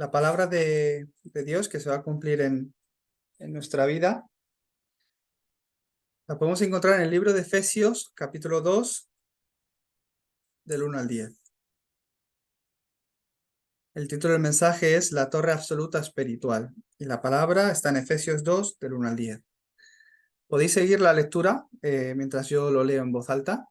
La palabra de Dios que se va a cumplir en nuestra vida, la podemos encontrar en el libro de Efesios, capítulo 2, del 1 al 10. El título del mensaje es La Torre Absoluta Espiritual, y la palabra está en Efesios 2, del 1 al 10. Podéis seguir la lectura mientras yo lo leo en voz alta.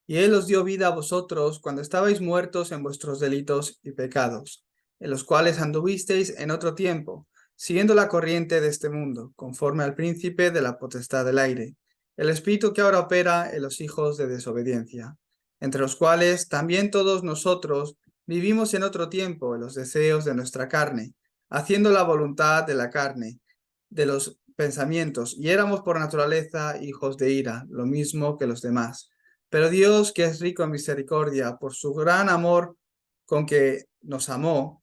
Y Él os dio vida a vosotros cuando estabais muertos en vuestros delitos y pecados, en los cuales anduvisteis en otro tiempo, siguiendo la corriente de este mundo, conforme al príncipe de la potestad del aire, el espíritu que ahora opera en los hijos de desobediencia, entre los cuales también todos nosotros vivimos en otro tiempo en los deseos de nuestra carne, haciendo la voluntad de la carne, de los pensamientos, y éramos por naturaleza hijos de ira, lo mismo que los demás. Pero Dios, que es rico en misericordia, por su gran amor con que nos amó,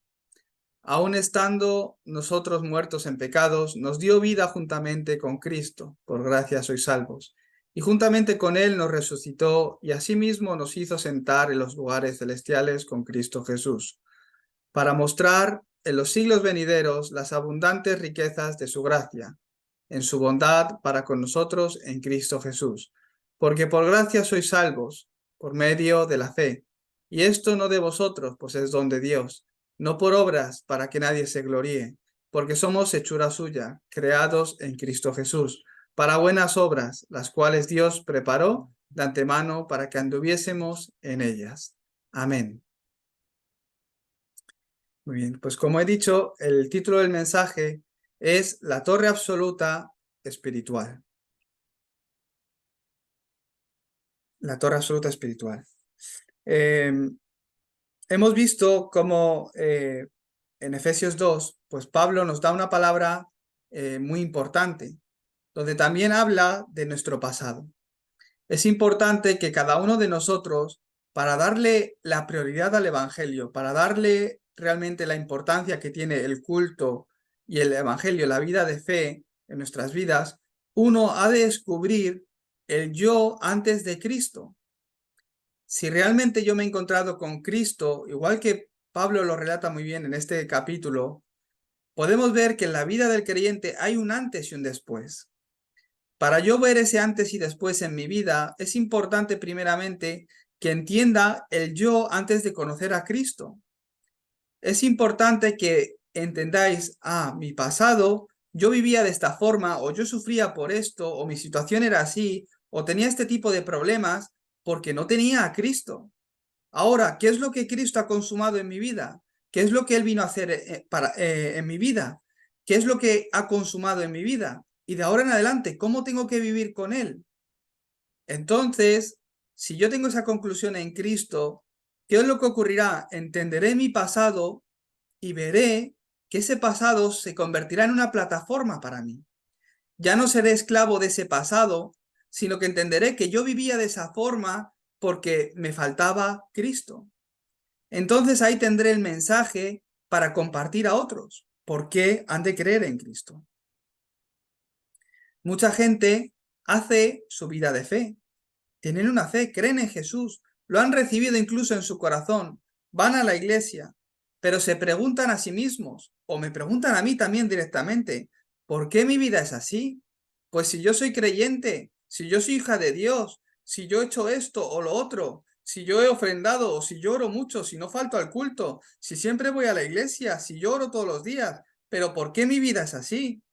aun estando nosotros muertos en pecados, nos dio vida juntamente con Cristo. Por gracia sois salvos. Y juntamente con Él nos resucitó y asimismo nos hizo sentar en los lugares celestiales con Cristo Jesús, para mostrar en los siglos venideros las abundantes riquezas de su gracia, en su bondad para con nosotros en Cristo Jesús. Porque por gracia sois salvos, por medio de la fe. Y esto no de vosotros, pues es don de Dios, no por obras para que nadie se gloríe, porque somos hechura suya, creados en Cristo Jesús, para buenas obras, las cuales Dios preparó de antemano para que anduviésemos en ellas. Amén. Muy bien, pues como he dicho, el título del mensaje es La Torre Absoluta Espiritual. La Torre Absoluta Espiritual. Hemos visto cómo en Efesios 2, pues Pablo nos da una palabra muy importante, donde también habla de nuestro pasado. Es importante que cada uno de nosotros, para darle la prioridad al Evangelio, para darle realmente la importancia que tiene el culto y el Evangelio, la vida de fe en nuestras vidas, uno ha de descubrir el yo antes de Cristo. Si realmente yo me he encontrado con Cristo, igual que Pablo lo relata muy bien en este capítulo, podemos ver que en la vida del creyente hay un antes y un después. Para yo ver ese antes y después en mi vida, es importante primeramente que entienda el yo antes de conocer a Cristo. Es importante que entendáis, mi pasado, yo vivía de esta forma, o yo sufría por esto, o mi situación era así, o tenía este tipo de problemas, porque no tenía a Cristo. Ahora, ¿qué es lo que Cristo ha consumado en mi vida? ¿Qué es lo que Él vino a hacer en mi vida? ¿Qué es lo que ha consumado en mi vida? Y de ahora en adelante, ¿cómo tengo que vivir con Él? Entonces, si yo tengo esa conclusión en Cristo, ¿qué es lo que ocurrirá? Entenderé mi pasado y veré que ese pasado se convertirá en una plataforma para mí. Ya no seré esclavo de ese pasado, sino que entenderé que yo vivía de esa forma porque me faltaba Cristo. Entonces ahí tendré el mensaje para compartir a otros. ¿Por qué han de creer en Cristo? Mucha gente hace su vida de fe. Tienen una fe, creen en Jesús, lo han recibido incluso en su corazón, van a la iglesia, pero se preguntan a sí mismos, o me preguntan a mí también directamente, ¿por qué mi vida es así? Pues si yo soy creyente, si yo soy hija de Dios, si yo he hecho esto o lo otro, si yo he ofrendado o si yo oro mucho, si no falto al culto, si siempre voy a la iglesia, si yo oro todos los días, pero ¿por qué mi vida es así?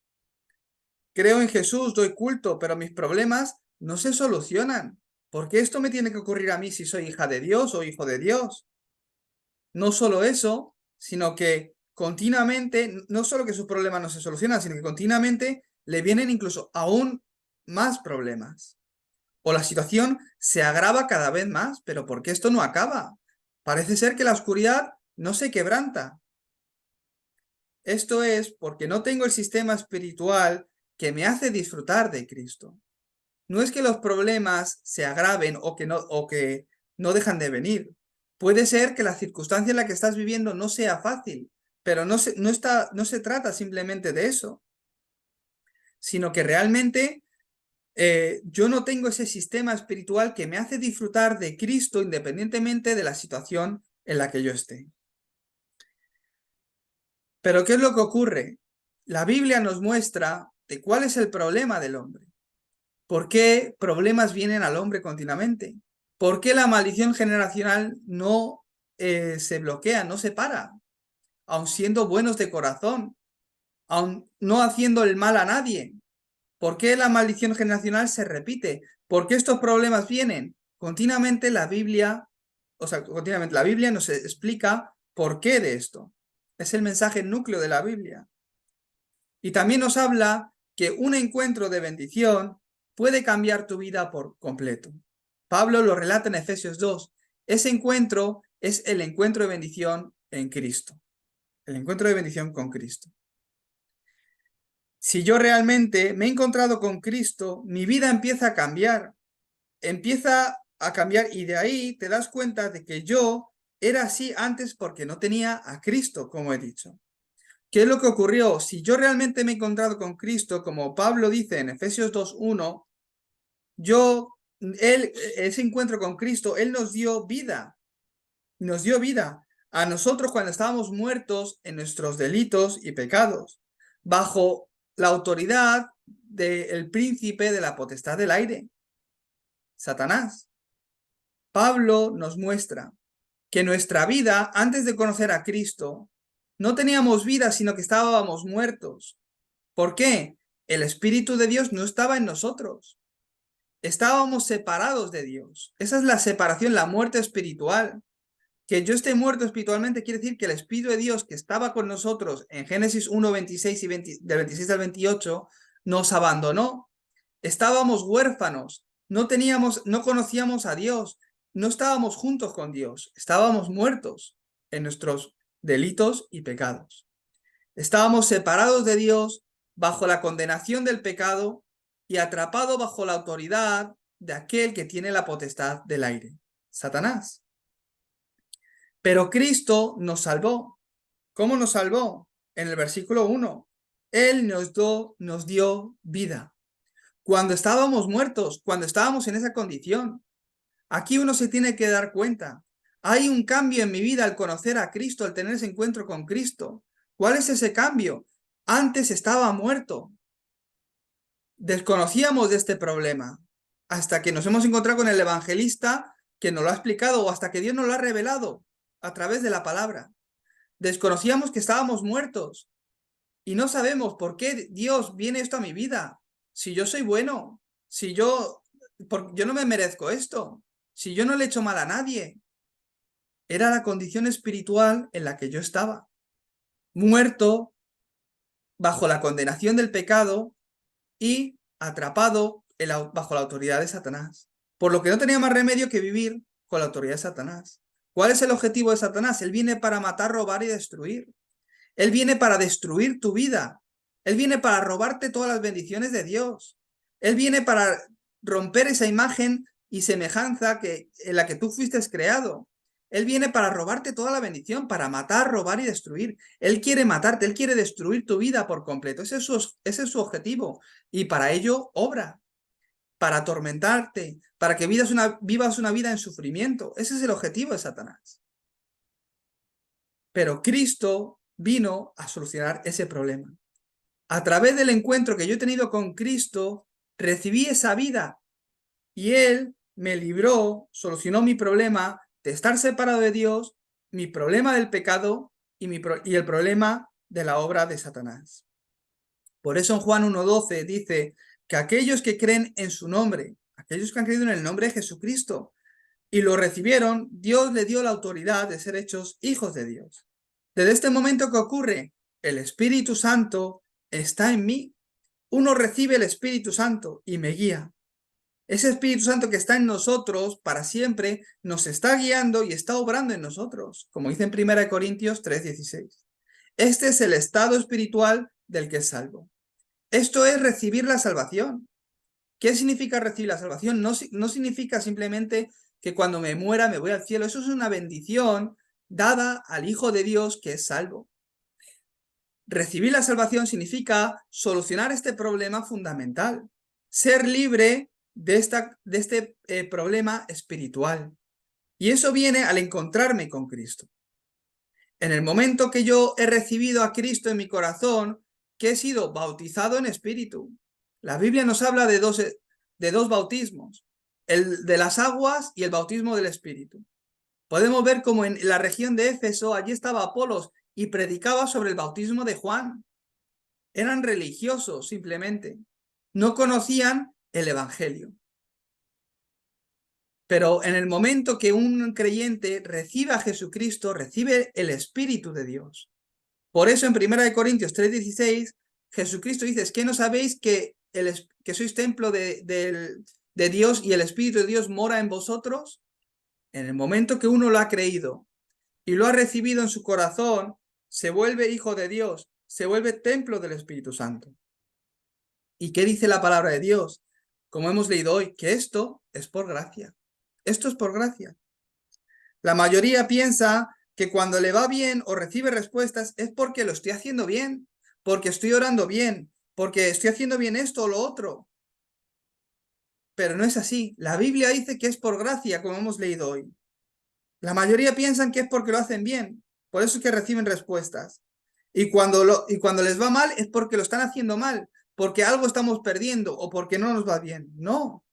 Creo en Jesús, doy culto, pero mis problemas no se solucionan. ¿Por qué esto me tiene que ocurrir a mí si soy hija de Dios o hijo de Dios? No solo eso, sino que continuamente, no solo que sus problemas no se solucionan, sino que continuamente le vienen incluso aún más problemas. O la situación se agrava cada vez más, pero ¿por qué esto no acaba? Parece ser que la oscuridad no se quebranta. Esto es porque no tengo el sistema espiritual que me hace disfrutar de Cristo. No es que los problemas se agraven o que no dejan de venir. Puede ser que la circunstancia en la que estás viviendo no sea fácil, pero no se trata simplemente de eso, sino que realmente yo no tengo ese sistema espiritual que me hace disfrutar de Cristo independientemente de la situación en la que yo esté. Pero ¿qué es lo que ocurre? La Biblia nos muestra de cuál es el problema del hombre. ¿Por qué problemas vienen al hombre continuamente? ¿Por qué la maldición generacional no se bloquea, no se para? Aun siendo buenos de corazón, aun no haciendo el mal a nadie. ¿Por qué la maldición generacional se repite? ¿Por qué estos problemas vienen? Continuamente la Biblia, continuamente la Biblia nos explica por qué de esto. Es el mensaje núcleo de la Biblia. Y también nos habla que un encuentro de bendición puede cambiar tu vida por completo. Pablo lo relata en Efesios 2. Ese encuentro es el encuentro de bendición en Cristo. El encuentro de bendición con Cristo. Si yo realmente me he encontrado con Cristo, mi vida empieza a cambiar. Empieza a cambiar y de ahí te das cuenta de que yo era así antes porque no tenía a Cristo, como he dicho. ¿Qué es lo que ocurrió? Si yo realmente me he encontrado con Cristo, como Pablo dice en Efesios 2:1, ese encuentro con Cristo, Él nos dio vida. Nos dio vida a nosotros cuando estábamos muertos en nuestros delitos y pecados, bajo la autoridad del príncipe de la potestad del aire, Satanás. Pablo nos muestra que nuestra vida, antes de conocer a Cristo, no teníamos vida, sino que estábamos muertos. ¿Por qué? El Espíritu de Dios no estaba en nosotros. Estábamos separados de Dios. Esa es la separación, la muerte espiritual. Que yo esté muerto espiritualmente quiere decir que el Espíritu de Dios que estaba con nosotros en Génesis 1, 26 y del 26 al 28 nos abandonó. Estábamos huérfanos, no conocíamos a Dios, no estábamos juntos con Dios, estábamos muertos en nuestros delitos y pecados. Estábamos separados de Dios bajo la condenación del pecado y atrapados bajo la autoridad de aquel que tiene la potestad del aire, Satanás. Pero Cristo nos salvó. ¿Cómo nos salvó? En el versículo 1. Él nos dio vida. Cuando estábamos muertos, cuando estábamos en esa condición. Aquí uno se tiene que dar cuenta. Hay un cambio en mi vida al conocer a Cristo, al tener ese encuentro con Cristo. ¿Cuál es ese cambio? Antes estaba muerto. Desconocíamos de este problema hasta que nos hemos encontrado con el evangelista que nos lo ha explicado o hasta que Dios nos lo ha revelado a través de la palabra. Desconocíamos que estábamos muertos y no sabemos por qué Dios viene esto a mi vida. Si yo soy bueno, si yo no me merezco esto, si yo no le he hecho mal a nadie. Era la condición espiritual en la que yo estaba, muerto bajo la condenación del pecado y atrapado bajo la autoridad de Satanás. Por lo que no tenía más remedio que vivir con la autoridad de Satanás. ¿Cuál es el objetivo de Satanás? Él viene para matar, robar y destruir. Él viene para destruir tu vida. Él viene para robarte todas las bendiciones de Dios. Él viene para romper esa imagen y semejanza en la que tú fuiste creado. Él viene para robarte toda la bendición, para matar, robar y destruir. Él quiere matarte, Él quiere destruir tu vida por completo. Ese es su objetivo. Y para ello obra, para atormentarte, para que vivas una vida en sufrimiento. Ese es el objetivo de Satanás. Pero Cristo vino a solucionar ese problema. A través del encuentro que yo he tenido con Cristo, recibí esa vida y Él me libró, solucionó mi problema de estar separado de Dios, mi problema del pecado y el problema de la obra de Satanás. Por eso en Juan 1:12 dice que aquellos que creen en su nombre, aquellos que han creído en el nombre de Jesucristo y lo recibieron, Dios le dio la autoridad de ser hechos hijos de Dios. Desde este momento que ocurre, el Espíritu Santo está en mí. Uno recibe el Espíritu Santo y me guía. Ese Espíritu Santo que está en nosotros para siempre nos está guiando y está obrando en nosotros, como dice en 1 Corintios 3:16. Este es el estado espiritual del que es salvo. Esto es recibir la salvación. ¿Qué significa recibir la salvación? No significa simplemente que cuando me muera me voy al cielo. Eso es una bendición dada al Hijo de Dios que es salvo. Recibir la salvación significa solucionar este problema fundamental, ser libre de este problema espiritual. Y eso viene al encontrarme con Cristo. En el momento que yo he recibido a Cristo en mi corazón, que he sido bautizado en espíritu. La Biblia nos habla de dos bautismos, el de las aguas y el bautismo del espíritu. Podemos ver como en la región de Éfeso, allí estaba Apolos y predicaba sobre el bautismo de Juan. Eran religiosos simplemente. No conocían el Evangelio. Pero en el momento que un creyente recibe a Jesucristo, recibe el Espíritu de Dios. Por eso en 1 Corintios 3:16, Jesucristo dice, ¿es que no sabéis que sois templo de Dios y el Espíritu de Dios mora en vosotros? En el momento que uno lo ha creído y lo ha recibido en su corazón, se vuelve hijo de Dios, se vuelve templo del Espíritu Santo. ¿Y qué dice la palabra de Dios? Como hemos leído hoy, que esto es por gracia. Esto es por gracia. La mayoría piensa que cuando le va bien o recibe respuestas es porque lo estoy haciendo bien, porque estoy orando bien, porque estoy haciendo bien esto o lo otro. Pero no es así. La Biblia dice que es por gracia, como hemos leído hoy. La mayoría piensan que es porque lo hacen bien, por eso es que reciben respuestas. Y cuando les va mal es porque lo están haciendo mal, porque algo estamos perdiendo o porque no nos va bien. No,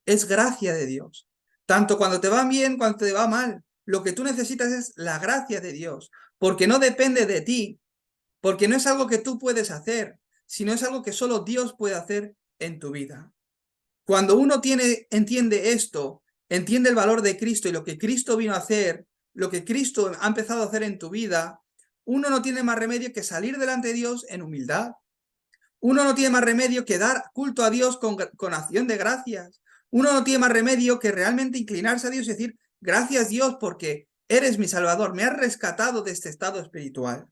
es gracia de Dios. Tanto cuando te va bien, cuando te va mal. Lo que tú necesitas es la gracia de Dios, porque no depende de ti, porque no es algo que tú puedes hacer, sino es algo que solo Dios puede hacer en tu vida. Cuando uno entiende esto, entiende el valor de Cristo y lo que Cristo vino a hacer, lo que Cristo ha empezado a hacer en tu vida, uno no tiene más remedio que salir delante de Dios en humildad. Uno no tiene más remedio que dar culto a Dios con acción de gracias. Uno no tiene más remedio que realmente inclinarse a Dios y decir, gracias Dios porque eres mi Salvador, me has rescatado de este estado espiritual.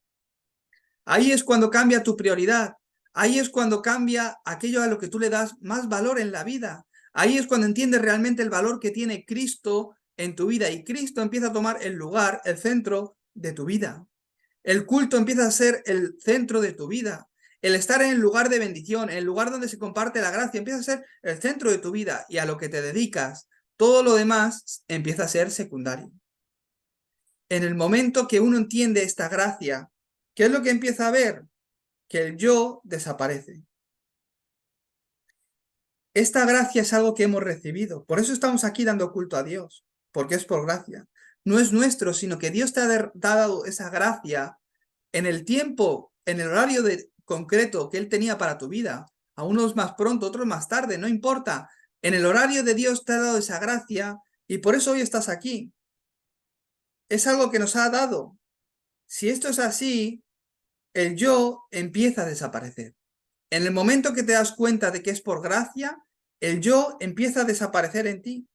Ahí es cuando cambia tu prioridad. Ahí es cuando cambia aquello a lo que tú le das más valor en la vida. Ahí es cuando entiendes realmente el valor que tiene Cristo en tu vida y Cristo empieza a tomar el lugar, el centro de tu vida. El culto empieza a ser el centro de tu vida. El estar en el lugar de bendición, en el lugar donde se comparte la gracia, empieza a ser el centro de tu vida y a lo que te dedicas. Todo lo demás empieza a ser secundario. En el momento que uno entiende esta gracia, ¿qué es lo que empieza a ver? Que el yo desaparece. Esta gracia es algo que hemos recibido. Por eso estamos aquí dando culto a Dios, porque es por gracia. No es nuestro, sino que Dios te ha dado esa gracia en el tiempo, en el horario concreto que Él tenía para tu vida. A unos más pronto, otros más tarde, no importa. En el horario de Dios te ha dado esa gracia y por eso hoy estás aquí. Es algo que nos ha dado. Si esto es así, el yo empieza a desaparecer. En el momento que te das cuenta de que es por gracia, el yo empieza a desaparecer en ti.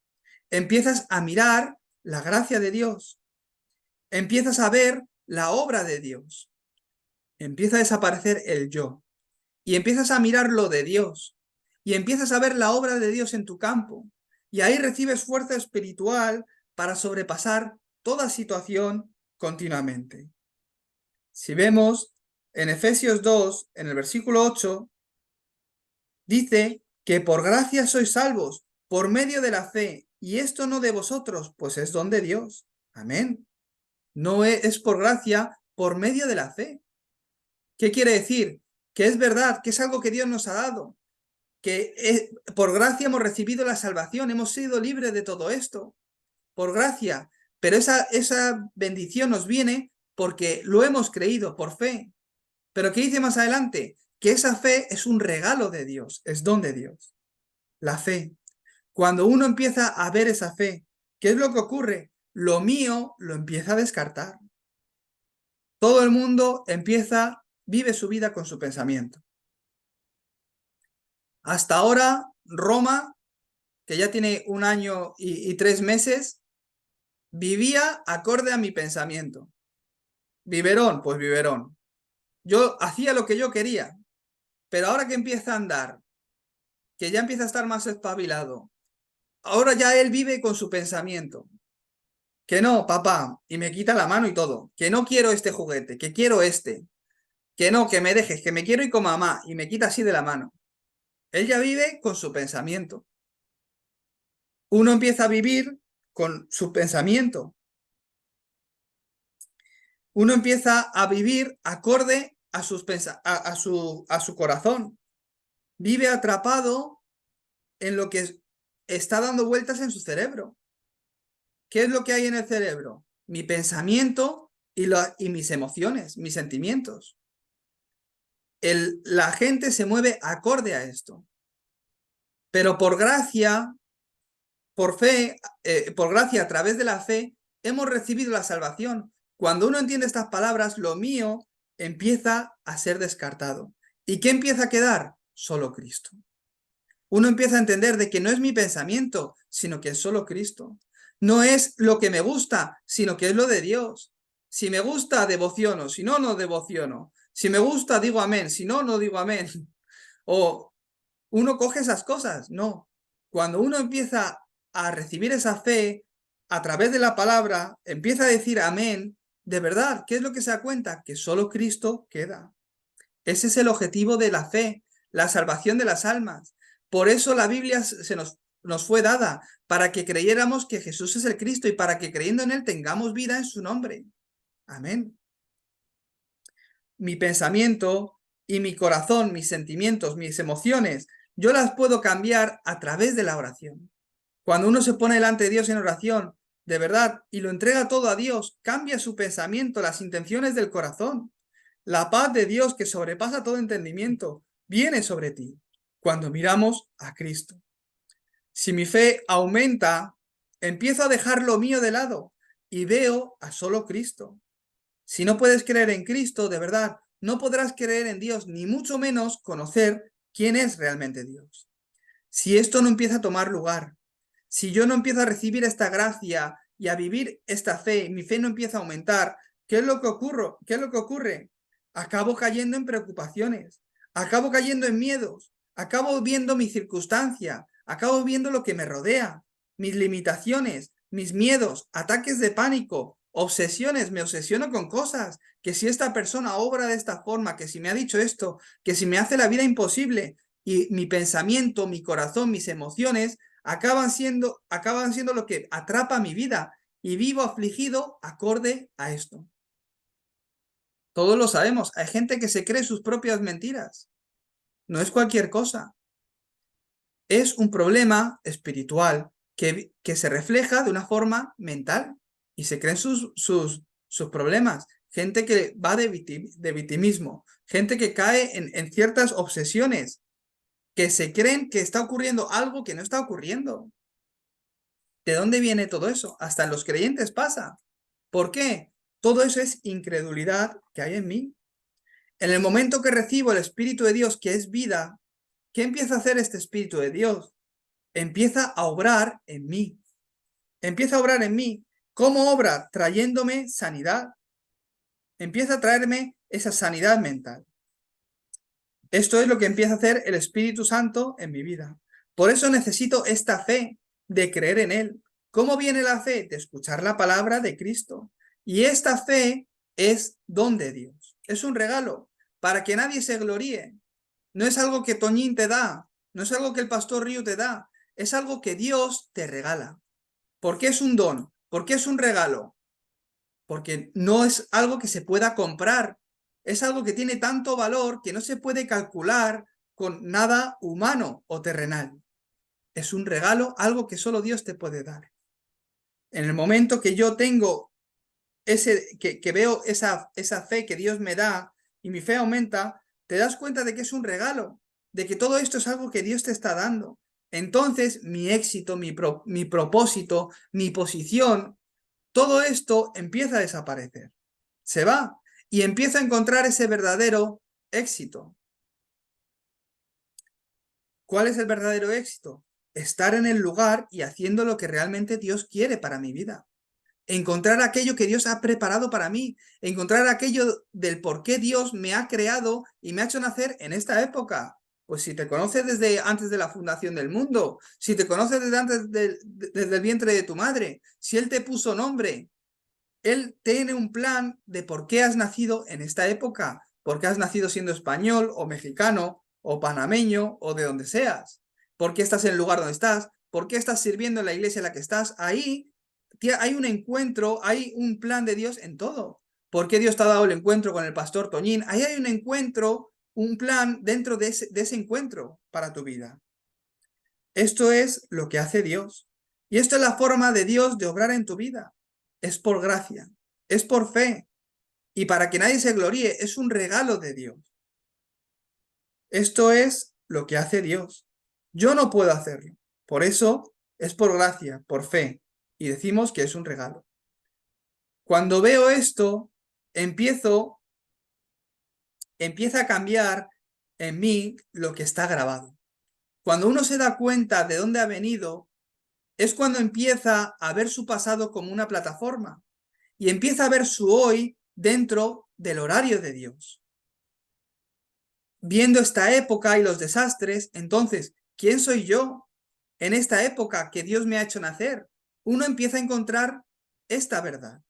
Empiezas a mirar la gracia de Dios. Empiezas a ver la obra de Dios. Empieza a desaparecer el yo. Y empiezas a mirar lo de Dios. Y empiezas a ver la obra de Dios en tu campo. Y ahí recibes fuerza espiritual para sobrepasar toda situación continuamente. Si vemos en Efesios 2, en el versículo 8, dice que por gracia sois salvos, por medio de la fe, y esto no de vosotros, pues es don de Dios. Amén. No es por gracia, por medio de la fe. ¿Qué quiere decir? Que es verdad, que es algo que Dios nos ha dado, que por gracia hemos recibido la salvación, hemos sido libres de todo esto, por gracia, pero esa bendición nos viene porque lo hemos creído, por fe. Pero ¿qué dice más adelante? Que esa fe es un regalo de Dios, es don de Dios. La fe. Cuando uno empieza a ver esa fe, ¿qué es lo que ocurre? Lo mío lo empieza a descartar. Todo el mundo vive su vida con su pensamiento. Hasta ahora, Roma, que ya tiene 1 año y 3 meses, vivía acorde a mi pensamiento. Biberón, pues biberón. Yo hacía lo que yo quería, pero ahora que empieza a andar, que ya empieza a estar más espabilado, ahora ya él vive con su pensamiento. Que no, papá, y me quita la mano y todo. Que no quiero este juguete, que quiero este. Que no, que me dejes, que me quiero ir con mamá, y me quita así de la mano. Él ya vive con su pensamiento. Uno empieza a vivir con su pensamiento. Uno empieza a vivir acorde a su corazón. Vive atrapado en lo que está dando vueltas en su cerebro. ¿Qué es lo que hay en el cerebro? Mi pensamiento y mis emociones, mis sentimientos. La gente se mueve acorde a esto. Pero por gracia, por fe, por gracia a través de la fe, hemos recibido la salvación. Cuando uno entiende estas palabras, lo mío empieza a ser descartado. ¿Y qué empieza a quedar? Solo Cristo. Uno empieza a entender de que no es mi pensamiento, sino que es solo Cristo. No es lo que me gusta, sino que es lo de Dios. Si me gusta, devociono, si no, no devociono. Si me gusta, digo amén, si no, no digo amén. O uno coge esas cosas, no. Cuando uno empieza a recibir esa fe a través de la palabra, empieza a decir amén, de verdad, ¿qué es lo que se da cuenta? Que solo Cristo queda. Ese es el objetivo de la fe, la salvación de las almas. Por eso la Biblia nos fue dada, para que creyéramos que Jesús es el Cristo y para que creyendo en Él tengamos vida en su nombre. Amén. Mi pensamiento y mi corazón, mis sentimientos, mis emociones, yo las puedo cambiar a través de la oración. Cuando uno se pone delante de Dios en oración, de verdad, y lo entrega todo a Dios, cambia su pensamiento, las intenciones del corazón. La paz de Dios que sobrepasa todo entendimiento viene sobre ti cuando miramos a Cristo. Si mi fe aumenta, empiezo a dejar lo mío de lado y veo a solo Cristo. Si no puedes creer en Cristo, de verdad, no podrás creer en Dios, ni mucho menos conocer quién es realmente Dios. Si esto no empieza a tomar lugar, si yo no empiezo a recibir esta gracia y a vivir esta fe, mi fe no empieza a aumentar, ¿qué es lo que ocurre? ¿Qué es lo que ocurre? Acabo cayendo en preocupaciones, acabo cayendo en miedos, acabo viendo mi circunstancia, acabo viendo lo que me rodea, mis limitaciones, mis miedos, ataques de pánico, obsesiones, me obsesiono con cosas, que si esta persona obra de esta forma, que si me ha dicho esto, que si me hace la vida imposible, y mi pensamiento, mi corazón, mis emociones acaban siendo lo que atrapa mi vida y vivo afligido acorde a esto. Todos lo sabemos, hay gente que se cree sus propias mentiras. No es cualquier cosa. Es un problema espiritual que se refleja de una forma mental y se creen sus problemas. Gente que va de victimismo, gente que cae en ciertas obsesiones, que se creen que está ocurriendo algo que no está ocurriendo. ¿De dónde viene todo eso? Hasta en los creyentes pasa. ¿Por qué? Todo eso es incredulidad que hay en mí. En el momento que recibo el Espíritu de Dios, que es vida, ¿qué empieza a hacer este Espíritu de Dios? Empieza a obrar en mí. Empieza a obrar en mí. ¿Cómo obra? Trayéndome sanidad. Empieza a traerme esa sanidad mental. Esto es lo que empieza a hacer el Espíritu Santo en mi vida. Por eso necesito esta fe de creer en Él. ¿Cómo viene la fe? De escuchar la palabra de Cristo. Y esta fe es don de Dios. Es un regalo para que nadie se gloríe. No es algo que Toñín te da. No es algo que el pastor Río te da. Es algo que Dios te regala. ¿Por qué es un don? ¿Por qué es un regalo? Porque no es algo que se pueda comprar. Es algo que tiene tanto valor que no se puede calcular con nada humano o terrenal. Es un regalo, algo que solo Dios te puede dar. En el momento que yo tengo que veo esa fe que Dios me da y mi fe aumenta, te das cuenta de que es un regalo, de que todo esto es algo que Dios te está dando. Entonces, mi éxito, mi propósito, mi posición, todo esto empieza a desaparecer. Se va y empieza a encontrar ese verdadero éxito. ¿Cuál es el verdadero éxito? Estar en el lugar y haciendo lo que realmente Dios quiere para mi vida. Encontrar aquello que Dios ha preparado para mí. Encontrar aquello del por qué Dios me ha creado y me ha hecho nacer en esta época. Pues si te conoces desde antes de la fundación del mundo, si te conoces desde antes desde el vientre de tu madre, si Él te puso nombre, Él tiene un plan de por qué has nacido en esta época, por qué has nacido siendo español o mexicano o panameño o de donde seas, por qué estás en el lugar donde estás, por qué estás sirviendo en la iglesia en la que estás. Ahí hay un encuentro, hay un plan de Dios en todo. ¿Por qué Dios te ha dado el encuentro con el pastor Toñín? Ahí hay un encuentro, un plan dentro de ese encuentro para tu vida. Esto es lo que hace Dios. Y esto es la forma de Dios de obrar en tu vida. Es por gracia, es por fe. Y para que nadie se gloríe, es un regalo de Dios. Esto es lo que hace Dios. Yo no puedo hacerlo. Por eso es por gracia, por fe. Y decimos que es un regalo. Cuando veo esto, empieza a cambiar en mí lo que está grabado. Cuando uno se da cuenta de dónde ha venido, es cuando empieza a ver su pasado como una plataforma y empieza a ver su hoy dentro del horario de Dios. Viendo esta época y los desastres, entonces, ¿quién soy yo en esta época que Dios me ha hecho nacer? Uno empieza a encontrar esta verdad.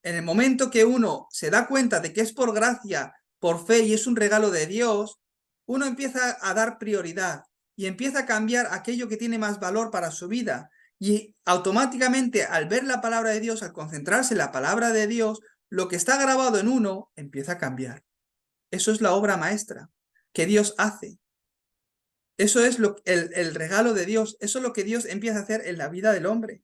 En el momento que uno se da cuenta de que es por gracia, por fe y es un regalo de Dios, uno empieza a dar prioridad y empieza a cambiar aquello que tiene más valor para su vida. Y automáticamente, al ver la palabra de Dios, al concentrarse en la palabra de Dios, lo que está grabado en uno empieza a cambiar. Eso es la obra maestra que Dios hace. Eso es el regalo de Dios. Eso es lo que Dios empieza a hacer en la vida del hombre.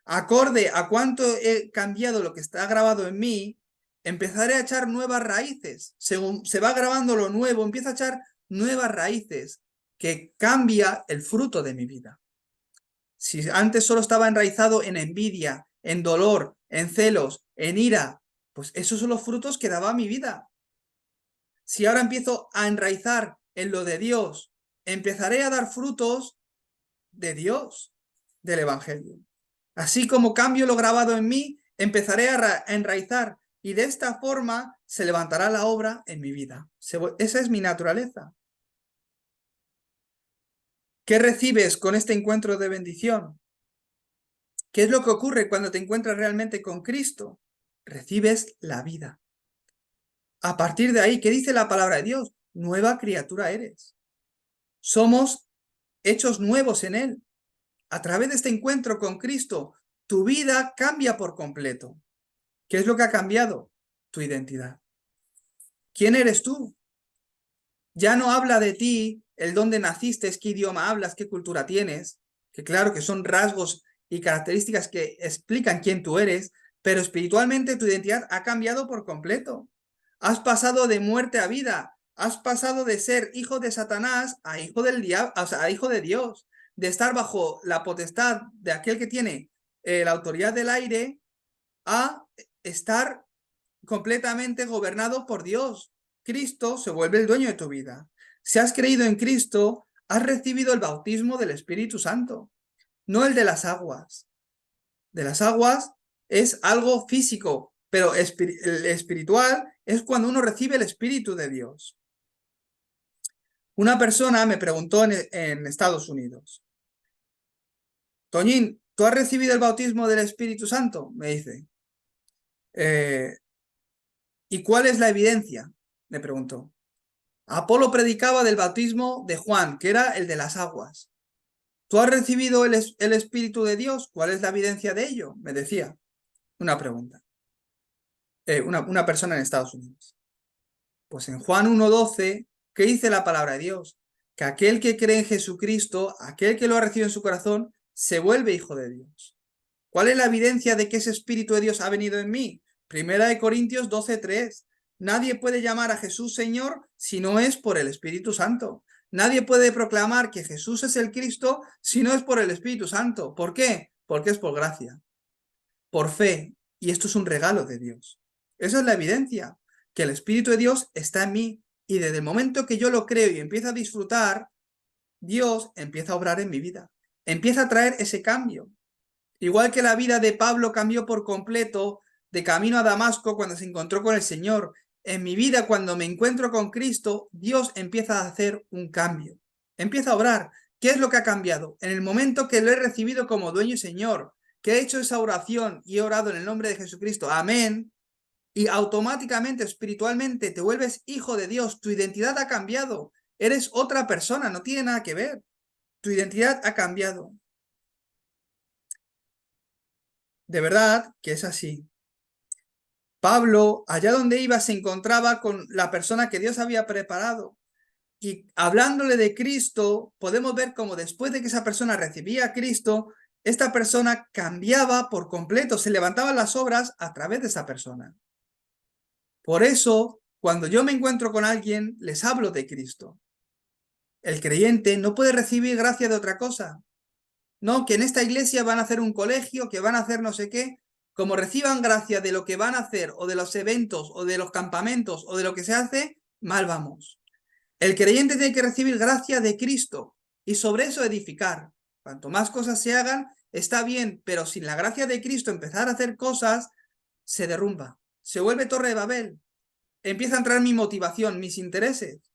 Acorde a cuánto he cambiado lo que está grabado en mí, empezaré a echar nuevas raíces. Según se va grabando lo nuevo, empieza a echar nuevas raíces que cambia el fruto de mi vida. Si antes solo estaba enraizado en envidia, en dolor, en celos, en ira, pues esos son los frutos que daba mi vida. Si ahora empiezo a enraizar en lo de Dios, empezaré a dar frutos de Dios, del Evangelio. Así como cambio lo grabado en mí, empezaré a enraizar y de esta forma se levantará la obra en mi vida. Esa es mi naturaleza. ¿Qué recibes con este encuentro de bendición? ¿Qué es lo que ocurre cuando te encuentras realmente con Cristo? Recibes la vida. A partir de ahí, ¿qué dice la palabra de Dios? Nueva criatura eres. Somos hechos nuevos en Él. A través de este encuentro con Cristo, tu vida cambia por completo. ¿Qué es lo que ha cambiado? Tu identidad. ¿Quién eres tú? Ya no habla de ti el dónde naciste, qué idioma hablas, qué cultura tienes, que claro que son rasgos y características que explican quién tú eres, pero espiritualmente tu identidad ha cambiado por completo. Has pasado de muerte a vida, has pasado de ser hijo de Satanás a hijo del diablo, o sea, a hijo de Dios, de estar bajo la potestad de aquel que tiene la autoridad del aire a estar completamente gobernado por Dios. Cristo se vuelve el dueño de tu vida. Si has creído en Cristo, has recibido el bautismo del Espíritu Santo, no el de las aguas. De las aguas es algo físico, pero el espiritual es cuando uno recibe el Espíritu de Dios. Una persona me preguntó en Estados Unidos, Toñín, ¿tú has recibido el bautismo del Espíritu Santo? Me dice. ¿Y cuál es la evidencia? Me preguntó. Apolo predicaba del bautismo de Juan, que era el de las aguas. ¿Tú has recibido el Espíritu de Dios? ¿Cuál es la evidencia de ello? Me decía una pregunta. Una persona en Estados Unidos. Pues en Juan 1:12, ¿qué dice la palabra de Dios? Que aquel que cree en Jesucristo, aquel que lo ha recibido en su corazón, se vuelve hijo de Dios. ¿Cuál es la evidencia de que ese Espíritu de Dios ha venido en mí? Primera de Corintios 12:3. Nadie puede llamar a Jesús Señor si no es por el Espíritu Santo. Nadie puede proclamar que Jesús es el Cristo si no es por el Espíritu Santo. ¿Por qué? Porque es por gracia, por fe. Y esto es un regalo de Dios. Esa es la evidencia, que el Espíritu de Dios está en mí. Y desde el momento que yo lo creo y empiezo a disfrutar, Dios empieza a obrar en mi vida. Empieza a traer ese cambio. Igual que la vida de Pablo cambió por completo de camino a Damasco cuando se encontró con el Señor, en mi vida cuando me encuentro con Cristo, Dios empieza a hacer un cambio. Empieza a obrar. ¿Qué es lo que ha cambiado? En el momento que lo he recibido como dueño y Señor, que he hecho esa oración y he orado en el nombre de Jesucristo, amén, y automáticamente, espiritualmente, te vuelves hijo de Dios, tu identidad ha cambiado, eres otra persona, no tiene nada que ver, tu identidad ha cambiado. De verdad que es así. Pablo, allá donde iba, se encontraba con la persona que Dios había preparado. Y hablándole de Cristo, podemos ver cómo después de que esa persona recibía a Cristo, esta persona cambiaba por completo, se levantaban las obras a través de esa persona. Por eso, cuando yo me encuentro con alguien, les hablo de Cristo. El creyente no puede recibir gracia de otra cosa. No, que en esta iglesia van a hacer un colegio, que van a hacer no sé qué. Como reciban gracia de lo que van a hacer, o de los eventos, o de los campamentos, o de lo que se hace, mal vamos. El creyente tiene que recibir gracia de Cristo y sobre eso edificar. Cuanto más cosas se hagan, está bien, pero sin la gracia de Cristo empezar a hacer cosas, se derrumba. Se vuelve Torre de Babel. Empieza a entrar mi motivación, mis intereses.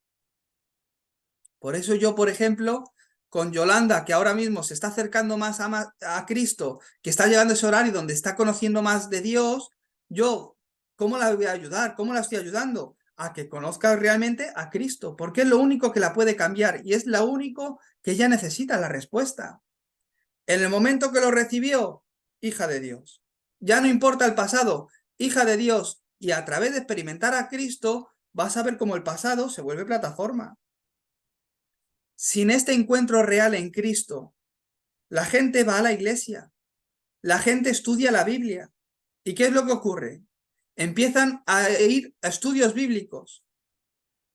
Por eso yo, por ejemplo, con Yolanda, que ahora mismo se está acercando más a Cristo, que está llegando ese horario donde está conociendo más de Dios, yo, ¿cómo la voy a ayudar? ¿Cómo la estoy ayudando? A que conozca realmente a Cristo, porque es lo único que la puede cambiar y es lo único que ella necesita, la respuesta. En el momento que lo recibió, hija de Dios. Ya no importa el pasado, hija de Dios, y a través de experimentar a Cristo, vas a ver cómo el pasado se vuelve plataforma. Sin este encuentro real en Cristo, la gente va a la iglesia, la gente estudia la Biblia. ¿Y qué es lo que ocurre? Empiezan a ir a estudios bíblicos.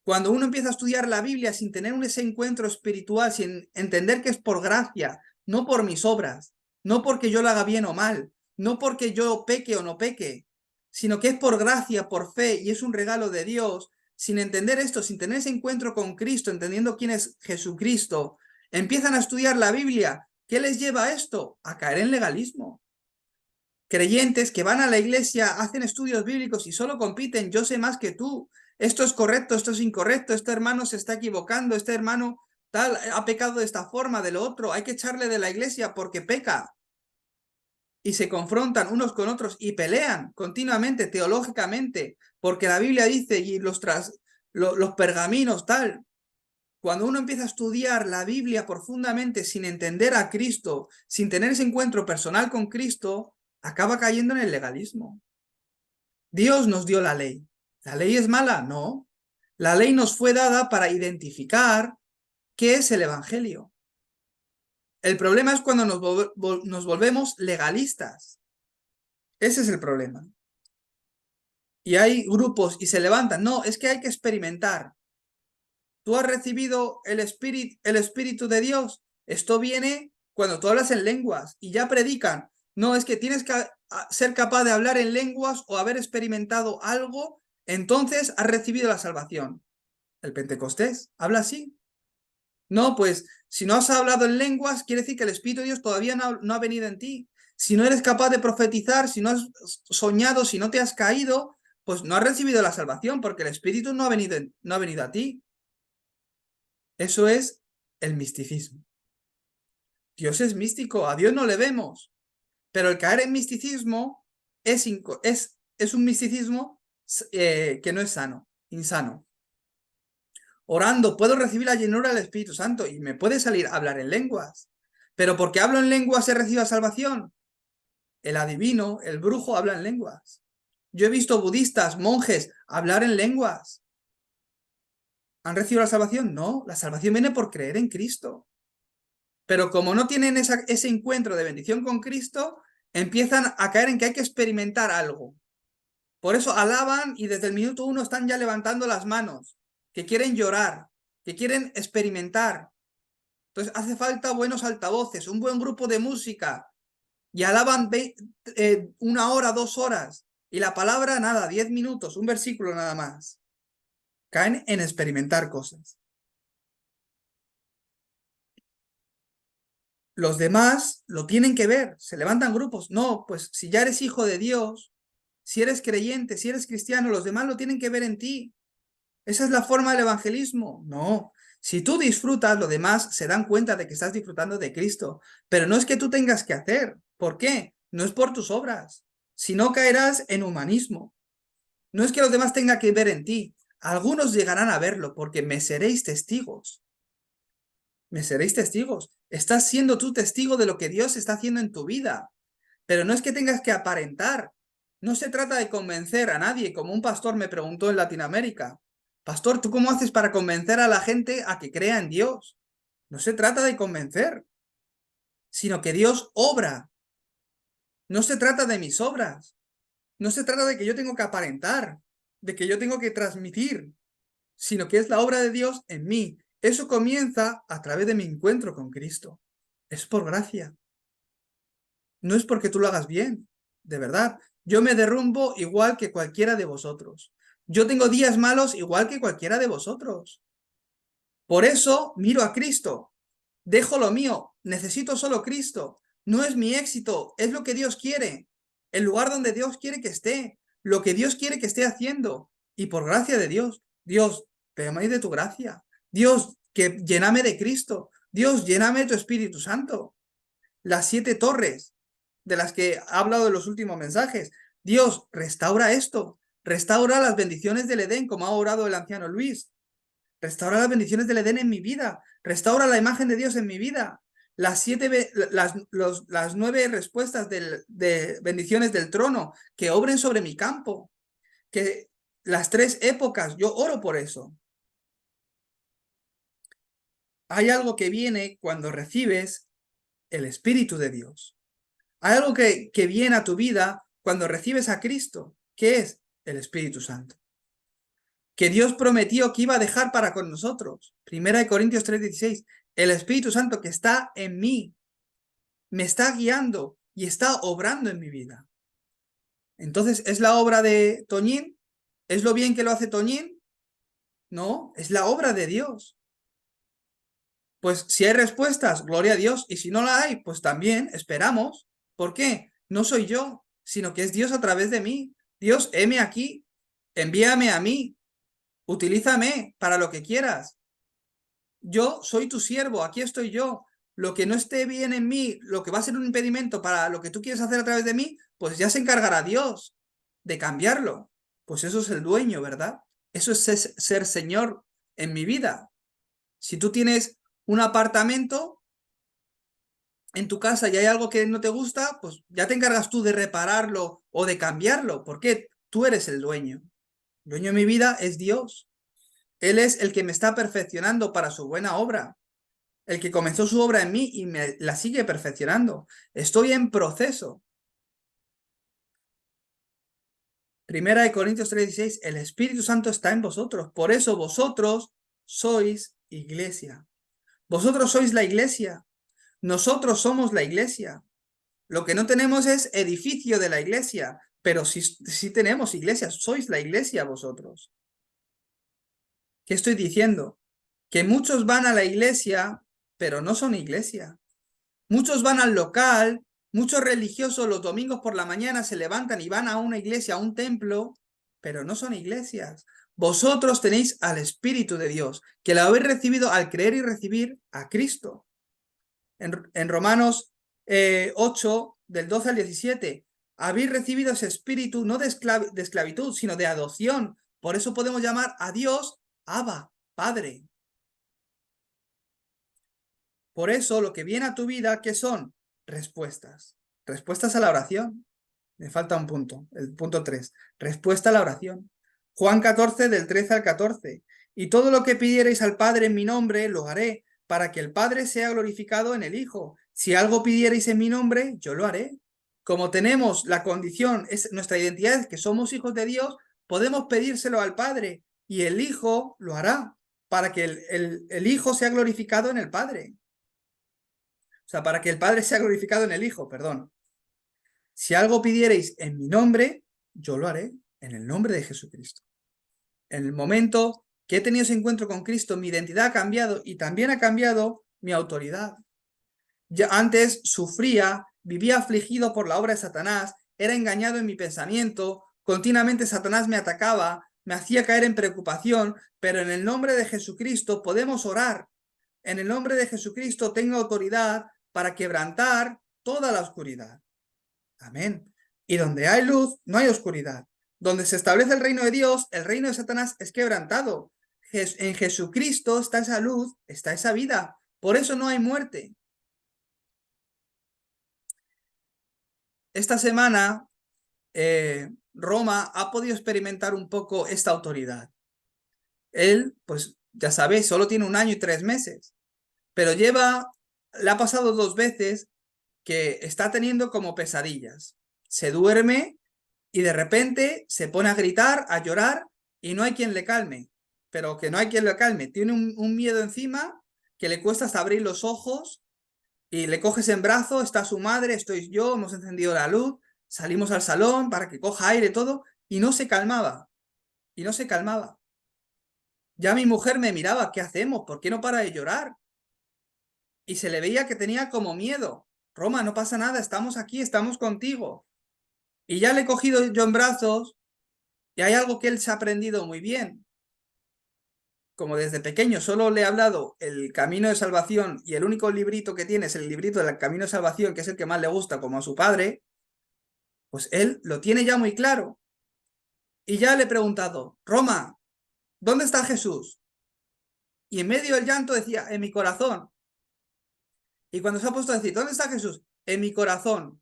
Cuando uno empieza a estudiar la Biblia sin tener ese encuentro espiritual, sin entender que es por gracia, no por mis obras, no porque yo lo haga bien o mal, no porque yo peque o no peque, sino que es por gracia, por fe, y es un regalo de Dios. Sin entender esto, sin tener ese encuentro con Cristo, entendiendo quién es Jesucristo, empiezan a estudiar la Biblia. ¿Qué les lleva a esto? A caer en legalismo. Creyentes que van a la iglesia, hacen estudios bíblicos y solo compiten, yo sé más que tú, esto es correcto, esto es incorrecto, este hermano se está equivocando, este hermano tal ha pecado de esta forma, de lo otro, hay que echarle de la iglesia porque peca. Y se confrontan unos con otros y pelean continuamente, teológicamente, porque la Biblia dice y los pergaminos tal. Cuando uno empieza a estudiar la Biblia profundamente sin entender a Cristo, sin tener ese encuentro personal con Cristo, acaba cayendo en el legalismo. Dios nos dio la ley. ¿La ley es mala? No. La ley nos fue dada para identificar qué es el Evangelio. El problema es cuando nos volvemos legalistas. Ese es el problema. Y hay grupos y se levantan. No, es que hay que experimentar. Tú has recibido el Espíritu de Dios. Esto viene cuando tú hablas en lenguas y ya predican. No, es que tienes que ser capaz de hablar en lenguas o haber experimentado algo, entonces has recibido la salvación. El Pentecostés habla así. No, pues si no has hablado en lenguas, quiere decir que el Espíritu de Dios todavía no ha venido en ti. Si no eres capaz de profetizar, si no has soñado, si no te has caído, pues no has recibido la salvación porque el Espíritu no ha venido a ti. Eso es el misticismo. Dios es místico, a Dios no le vemos, pero el caer en misticismo es un misticismo que no es sano, insano. Orando puedo recibir la llenura del Espíritu Santo y me puede salir a hablar en lenguas, pero porque hablo en lenguas se recibe salvación. El adivino, el brujo habla en lenguas. Yo he visto budistas, monjes, hablar en lenguas. ¿Han recibido la salvación? No, la salvación viene por creer en Cristo. Pero como no tienen ese encuentro de bendición con Cristo, empiezan a caer en que hay que experimentar algo. Por eso alaban y desde el minuto 1 están ya levantando las manos, que quieren llorar, que quieren experimentar. Entonces hace falta buenos altavoces, un buen grupo de música, y alaban 1 hora, 2 horas, y la palabra nada, 10 minutos, un versículo nada más. Caen en experimentar cosas. Los demás lo tienen que ver, se levantan grupos. No, pues si ya eres hijo de Dios, si eres creyente, si eres cristiano, los demás lo tienen que ver en ti. ¿Esa es la forma del evangelismo? No. Si tú disfrutas, los demás se dan cuenta de que estás disfrutando de Cristo. Pero no es que tú tengas que hacer. ¿Por qué? No es por tus obras. Si no, caerás en humanismo. No es que los demás tengan que ver en ti. Algunos llegarán a verlo porque me seréis testigos. Me seréis testigos. Estás siendo tú testigo de lo que Dios está haciendo en tu vida. Pero no es que tengas que aparentar. No se trata de convencer a nadie, como un pastor me preguntó en Latinoamérica. Pastor, ¿tú cómo haces para convencer a la gente a que crea en Dios? No se trata de convencer, sino que Dios obra. No se trata de mis obras. No se trata de que yo tengo que aparentar, de que yo tengo que transmitir, sino que es la obra de Dios en mí. Eso comienza a través de mi encuentro con Cristo. Es por gracia. No es porque tú lo hagas bien, de verdad. Yo me derrumbo igual que cualquiera de vosotros. Yo tengo días malos igual que cualquiera de vosotros. Por eso miro a Cristo. Dejo lo mío. Necesito solo Cristo. No es mi éxito, es lo que Dios quiere. El lugar donde Dios quiere que esté. Lo que Dios quiere que esté haciendo. Y por gracia de Dios. Dios, déjame de tu gracia. Dios, que lléname de Cristo. Dios, lléname de tu Espíritu Santo. Las 7 torres de las que ha hablado en los últimos mensajes. Dios, restaura esto. Restaura las bendiciones del Edén, como ha orado el anciano Luis. Restaura las bendiciones del Edén en mi vida. Restaura la imagen de Dios en mi vida. Las 9 respuestas de bendiciones del trono que obren sobre mi campo. Que las 3 épocas, yo oro por eso. Hay algo que viene cuando recibes el Espíritu de Dios. Hay algo que viene a tu vida cuando recibes a Cristo, que es el Espíritu Santo. Que Dios prometió que iba a dejar para con nosotros. 1 Corintios 3:16. El Espíritu Santo que está en mí, me está guiando y está obrando en mi vida. Entonces, ¿es la obra de Toñín? ¿Es lo bien que lo hace Toñín? No, es la obra de Dios. Pues si hay respuestas, gloria a Dios. Y si no la hay, pues también esperamos. ¿Por qué? No soy yo, sino que es Dios a través de mí. Dios, heme aquí, envíame a mí, utilízame para lo que quieras. Yo soy tu siervo, aquí estoy yo. Lo que no esté bien en mí, lo que va a ser un impedimento para lo que tú quieres hacer a través de mí, pues ya se encargará Dios de cambiarlo. Pues eso es el dueño, ¿verdad? Eso es ser señor en mi vida. Si tú tienes un apartamento en tu casa y hay algo que no te gusta, pues ya te encargas tú de repararlo o de cambiarlo, porque tú eres el dueño. El dueño de mi vida es Dios. Él es el que me está perfeccionando para su buena obra, el que comenzó su obra en mí y me la sigue perfeccionando. Estoy en proceso. 1 Corintios 3:16, el Espíritu Santo está en vosotros, por eso vosotros sois iglesia. Vosotros sois la iglesia. Nosotros somos la iglesia. Lo que no tenemos es edificio de la iglesia, pero sí tenemos iglesia. Sois la iglesia vosotros. ¿Qué estoy diciendo? Que muchos van a la iglesia, pero no son iglesia. Muchos van al local, muchos religiosos los domingos por la mañana se levantan y van a una iglesia, a un templo, pero no son iglesias. Vosotros tenéis al Espíritu de Dios, que lo habéis recibido al creer y recibir a Cristo. En Romanos 8, del 12 al 17, habéis recibido ese espíritu no de esclavitud, sino de adopción. Por eso podemos llamar a Dios Abba, Padre. Por eso lo que viene a tu vida, ¿qué son? Respuestas. Respuestas a la oración. Me falta un punto, el punto 3. Respuesta a la oración. Juan 14, del 13 al 14. Y todo lo que pidierais al Padre en mi nombre, lo haré, para que el Padre sea glorificado en el Hijo. Si algo pidierais en mi nombre, yo lo haré. Como tenemos la condición, es nuestra identidad es que somos hijos de Dios, podemos pedírselo al Padre y el Hijo lo hará, para que el Hijo sea glorificado en el Padre. O sea, para que el Padre sea glorificado en el Hijo, perdón. Si algo pidierais en mi nombre, yo lo haré, en el nombre de Jesucristo. En el momento que he tenido ese encuentro con Cristo, mi identidad ha cambiado y también ha cambiado mi autoridad. Ya antes sufría, vivía afligido por la obra de Satanás, era engañado en mi pensamiento, continuamente Satanás me atacaba, me hacía caer en preocupación, pero en el nombre de Jesucristo podemos orar. En el nombre de Jesucristo tengo autoridad para quebrantar toda la oscuridad. Amén. Y donde hay luz, no hay oscuridad. Donde se establece el reino de Dios, el reino de Satanás es quebrantado. En Jesucristo está esa luz, está esa vida. Por eso no hay muerte. Esta semana Roma ha podido experimentar un poco esta autoridad. Él, pues ya sabéis, solo tiene 1 año y 3 meses, pero le ha pasado 2 veces que está teniendo como pesadillas. Se duerme y de repente se pone a gritar, a llorar y no hay quien le calme. Pero que no hay quien le calme. Tiene un miedo encima que le cuesta hasta abrir los ojos y le coges en brazo, está su madre, estoy yo, hemos encendido la luz, salimos al salón para que coja aire todo y no se calmaba. Y no se calmaba. Ya mi mujer me miraba, ¿qué hacemos? ¿Por qué no para de llorar? Y se le veía que tenía como miedo. Roma, no pasa nada, estamos aquí, estamos contigo. Y ya le he cogido yo en brazos y hay algo que él se ha aprendido muy bien. Como desde pequeño solo le he hablado el camino de salvación y el único librito que tiene es el librito del camino de salvación, que es el que más le gusta como a su padre, pues él lo tiene ya muy claro. Y ya le he preguntado, Roma, ¿dónde está Jesús? Y en medio del llanto decía, en mi corazón. Y cuando se ha puesto a decir, ¿dónde está Jesús? En mi corazón.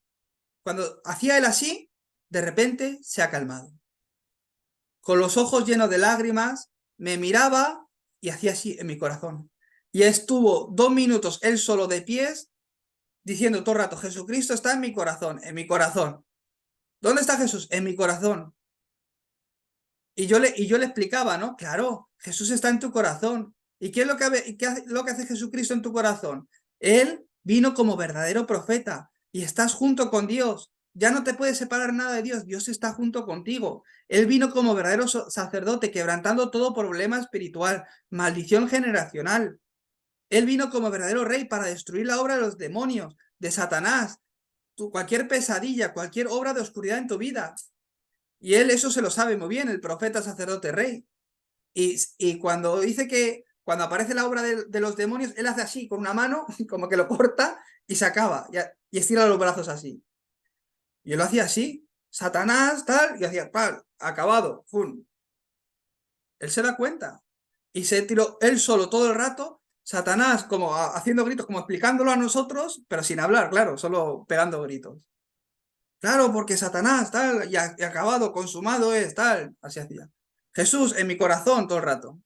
Cuando hacía él así, de repente se ha calmado. Con los ojos llenos de lágrimas, me miraba y hacía así en mi corazón. Y estuvo 2 minutos él solo de pies, diciendo todo el rato, Jesucristo está en mi corazón, en mi corazón. ¿Dónde está Jesús? En mi corazón. Y yo le explicaba, ¿no? Claro, Jesús está en tu corazón. ¿Y qué es lo que hace Jesucristo en tu corazón? Él vino como verdadero profeta y estás junto con Dios. Ya no te puedes separar nada de Dios. Dios está junto contigo. Él vino como verdadero sacerdote, quebrantando todo problema espiritual, maldición generacional. Él vino como verdadero rey para destruir la obra de los demonios, de Satanás, cualquier pesadilla, cualquier obra de oscuridad en tu vida. Y él eso se lo sabe muy bien, el profeta, sacerdote, rey. Y cuando dice que, cuando aparece la obra de los demonios, él hace así, con una mano, como que lo corta y se acaba, y estira los brazos así. Y él lo hacía así, Satanás, tal, y hacía, tal, acabado, ¡pum! Él se da cuenta. Y se tiró él solo todo el rato, Satanás como haciendo gritos, como explicándolo a nosotros, pero sin hablar, claro, solo pegando gritos. Claro, porque Satanás, tal, y acabado, consumado es, tal, así hacía. Jesús en mi corazón todo el rato.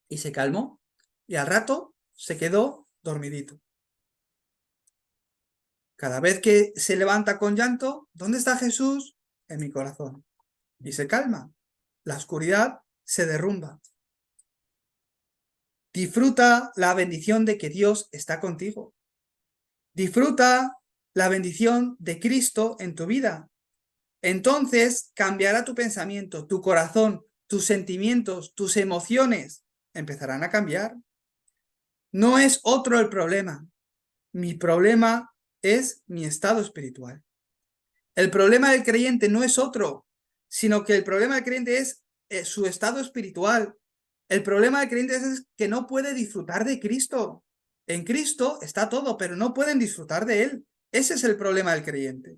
Y se calmó, y al rato se quedó dormidito. Cada vez que se levanta con llanto, ¿dónde está Jesús? En mi corazón. Y se calma. La oscuridad se derrumba. Disfruta la bendición de que Dios está contigo. Disfruta la bendición de Cristo en tu vida. Entonces cambiará tu pensamiento, tu corazón, tus sentimientos, tus emociones empezarán a cambiar. No es otro el problema. Mi problema es mi estado espiritual. El problema del creyente no es otro, sino que el problema del creyente es su estado espiritual. El problema del creyente es que no puede disfrutar de Cristo. En Cristo está todo, pero no pueden disfrutar de Él. Ese es el problema del creyente.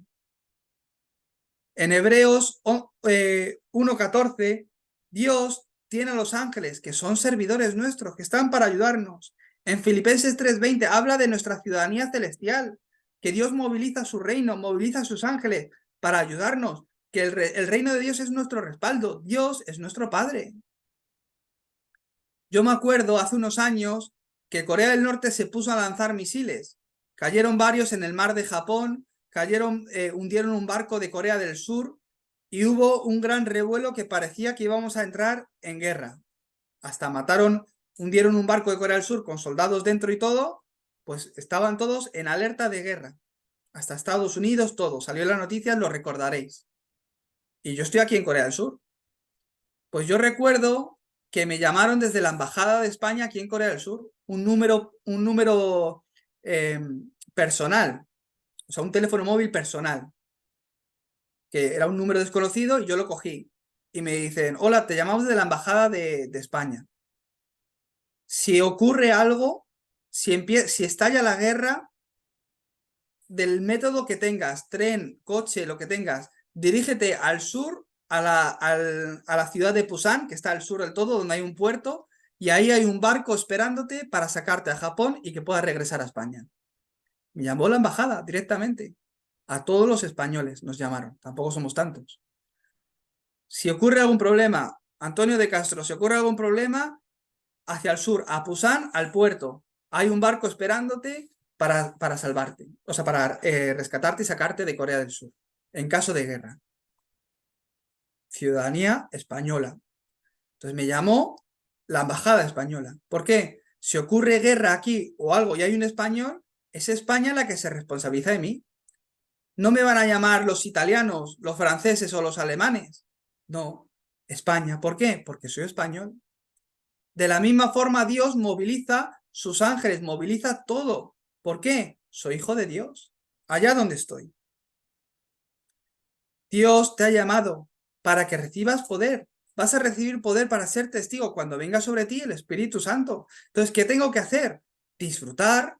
En Hebreos 1:14, Dios tiene a los ángeles, que son servidores nuestros, que están para ayudarnos. En Filipenses 3:20 habla de nuestra ciudadanía celestial, que Dios moviliza su reino, moviliza a sus ángeles para ayudarnos, que el reino de Dios es nuestro respaldo, Dios es nuestro Padre. Yo me acuerdo hace unos años que Corea del Norte se puso a lanzar misiles. Cayeron varios en el mar de Japón, hundieron un barco de Corea del Sur y hubo un gran revuelo que parecía que íbamos a entrar en guerra. Hasta hundieron un barco de Corea del Sur con soldados dentro y todo, pues estaban todos en alerta de guerra. Hasta Estados Unidos, todo. Salió en las noticias, lo recordaréis. Y yo estoy aquí en Corea del Sur. Pues yo recuerdo que me llamaron desde la Embajada de España aquí en Corea del Sur, un número personal, o sea, un teléfono móvil personal, que era un número desconocido y yo lo cogí. Y me dicen, hola, te llamamos de la Embajada de España. Si ocurre algo, si estalla la guerra, del método que tengas, tren, coche, lo que tengas, dirígete al sur, a la ciudad de Pusan, que está al sur del todo, donde hay un puerto, y ahí hay un barco esperándote para sacarte a Japón y que puedas regresar a España. Me llamó la embajada directamente. A todos los españoles nos llamaron, tampoco somos tantos. Si ocurre algún problema, Antonio de Castro, si ocurre algún problema, hacia el sur, a Pusan, al puerto. Hay un barco esperándote para salvarte, o sea, para rescatarte y sacarte de Corea del Sur, en caso de guerra. Ciudadanía española. Entonces me llamó la embajada española. ¿Por qué? Si ocurre guerra aquí o algo y hay un español, es España la que se responsabiliza de mí. No me van a llamar los italianos, los franceses o los alemanes. No, España. ¿Por qué? Porque soy español. De la misma forma, Dios moviliza sus ángeles, moviliza todo. ¿Por qué? Soy hijo de Dios. Allá donde estoy. Dios te ha llamado para que recibas poder. Vas a recibir poder para ser testigo cuando venga sobre ti el Espíritu Santo. Entonces, ¿qué tengo que hacer? Disfrutar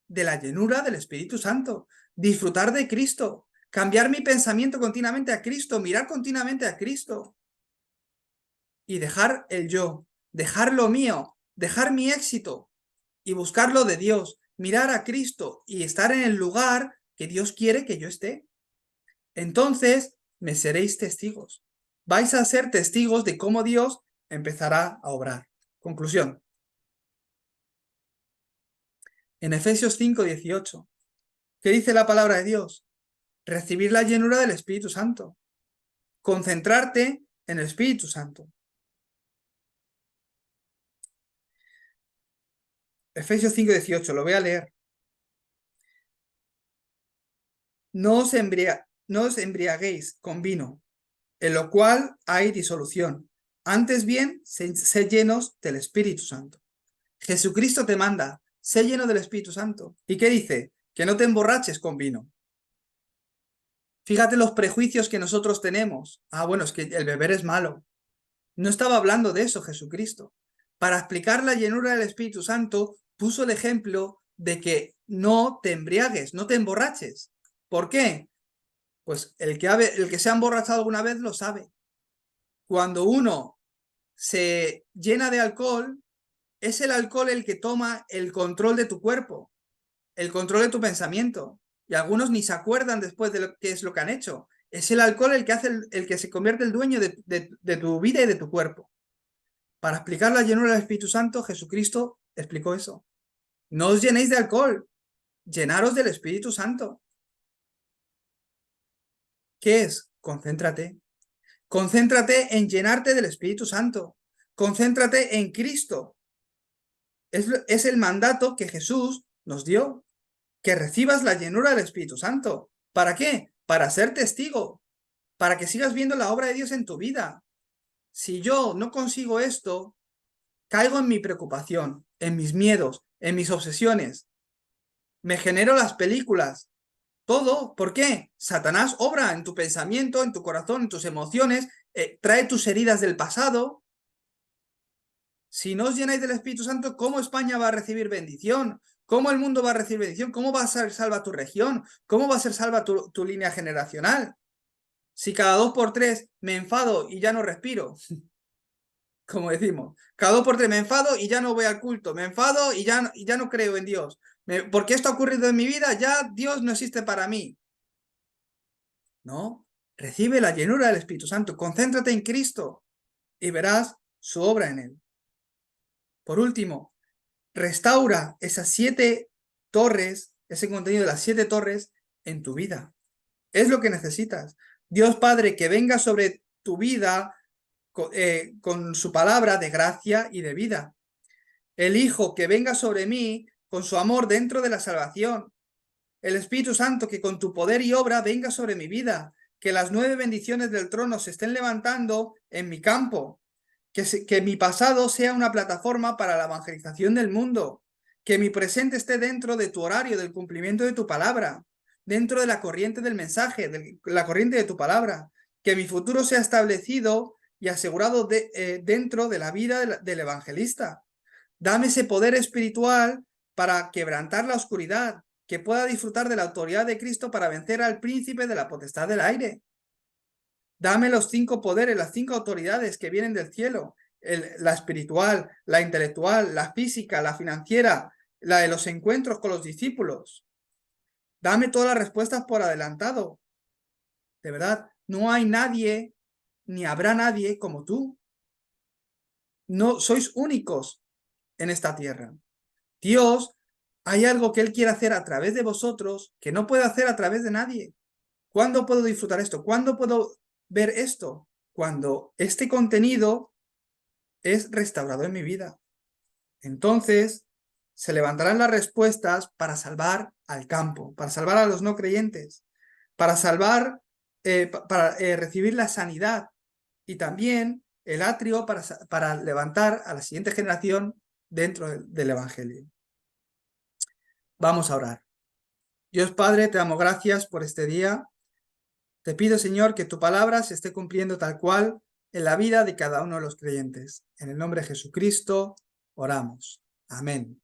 de la llenura del Espíritu Santo. Disfrutar de Cristo. Cambiar mi pensamiento continuamente a Cristo. Mirar continuamente a Cristo. Y dejar el yo. Dejar lo mío. Dejar mi éxito. Y buscar lo de Dios. Mirar a Cristo y estar en el lugar que Dios quiere que yo esté. Entonces me seréis testigos. Vais a ser testigos de cómo Dios empezará a obrar. Conclusión. En Efesios 5:18, ¿qué dice la palabra de Dios? Recibir la llenura del Espíritu Santo. Concentrarte en el Espíritu Santo. Efesios 5:18, lo voy a leer. No os embriaguéis con vino, en lo cual hay disolución. Antes bien, sed llenos del Espíritu Santo. Jesucristo te manda, sé lleno del Espíritu Santo. ¿Y qué dice? Que no te emborraches con vino. Fíjate los prejuicios que nosotros tenemos. Ah, bueno, es que el beber es malo. No estaba hablando de eso Jesucristo. Para explicar la llenura del Espíritu Santo, puso el ejemplo de que no te embriagues, no te emborraches. ¿Por qué? Pues el que se ha emborrachado alguna vez lo sabe. Cuando uno se llena de alcohol, es el alcohol el que toma el control de tu cuerpo, el control de tu pensamiento. Y algunos ni se acuerdan después de qué es lo que han hecho. Es el alcohol el que hace el que se convierte el dueño de tu vida y de tu cuerpo. Para explicar la llenura del Espíritu Santo, Jesucristo explicó eso. No os llenéis de alcohol, llenaros del Espíritu Santo. ¿Qué es? Concéntrate. Concéntrate en llenarte del Espíritu Santo. Concéntrate en Cristo. Es el mandato que Jesús nos dio. Que recibas la llenura del Espíritu Santo. ¿Para qué? Para ser testigo. Para que sigas viendo la obra de Dios en tu vida. Si yo no consigo esto, caigo en mi preocupación, en mis miedos, en mis obsesiones. Me genero las películas. Todo. ¿Por qué? Satanás obra en tu pensamiento, en tu corazón, en tus emociones, trae tus heridas del pasado. Si no os llenáis del Espíritu Santo, ¿cómo España va a recibir bendición? ¿Cómo el mundo va a recibir bendición? ¿Cómo va a ser salva tu región? ¿Cómo va a ser salva tu línea generacional? Si cada 2 por 3 me enfado y ya no respiro, como decimos, cada 2 por 3 me enfado y ya no voy al culto, me enfado y ya no creo en Dios. Porque esto ha ocurrido en mi vida, ya Dios no existe para mí. No, recibe la llenura del Espíritu Santo, concéntrate en Cristo y verás su obra en él. Por último, restaura esas 7 torres, ese contenido de las 7 torres en tu vida. Es lo que necesitas. Dios Padre, que venga sobre tu vida con su palabra de gracia y de vida. El Hijo, que venga sobre mí con su amor dentro de la salvación. El Espíritu Santo, que con tu poder y obra venga sobre mi vida. Que las 9 bendiciones del trono se estén levantando en mi campo. Que mi pasado sea una plataforma para la evangelización del mundo. Que mi presente esté dentro de tu horario, del cumplimiento de tu palabra. Dentro de la corriente del mensaje, de la corriente de tu palabra. Que mi futuro sea establecido y asegurado dentro de la vida del evangelista. Dame ese poder espiritual para quebrantar la oscuridad, que pueda disfrutar de la autoridad de Cristo para vencer al príncipe de la potestad del aire. Dame los 5 poderes, las 5 autoridades que vienen del cielo, la espiritual, la intelectual, la física, la financiera, la de los encuentros con los discípulos. Dame todas las respuestas por adelantado. De verdad, no hay nadie, ni habrá nadie como tú. No sois únicos en esta tierra. Dios, hay algo que Él quiere hacer a través de vosotros que no puede hacer a través de nadie. ¿Cuándo puedo disfrutar esto? ¿Cuándo puedo ver esto? Cuando este contenido es restaurado en mi vida. Entonces, se levantarán las respuestas para salvar al campo, para salvar a los no creyentes, para salvar, para recibir la sanidad y también el atrio para levantar a la siguiente generación dentro del Evangelio. Vamos a orar. Dios Padre, te damos gracias por este día. Te pido, Señor, que tu palabra se esté cumpliendo tal cual en la vida de cada uno de los creyentes. En el nombre de Jesucristo, oramos. Amén.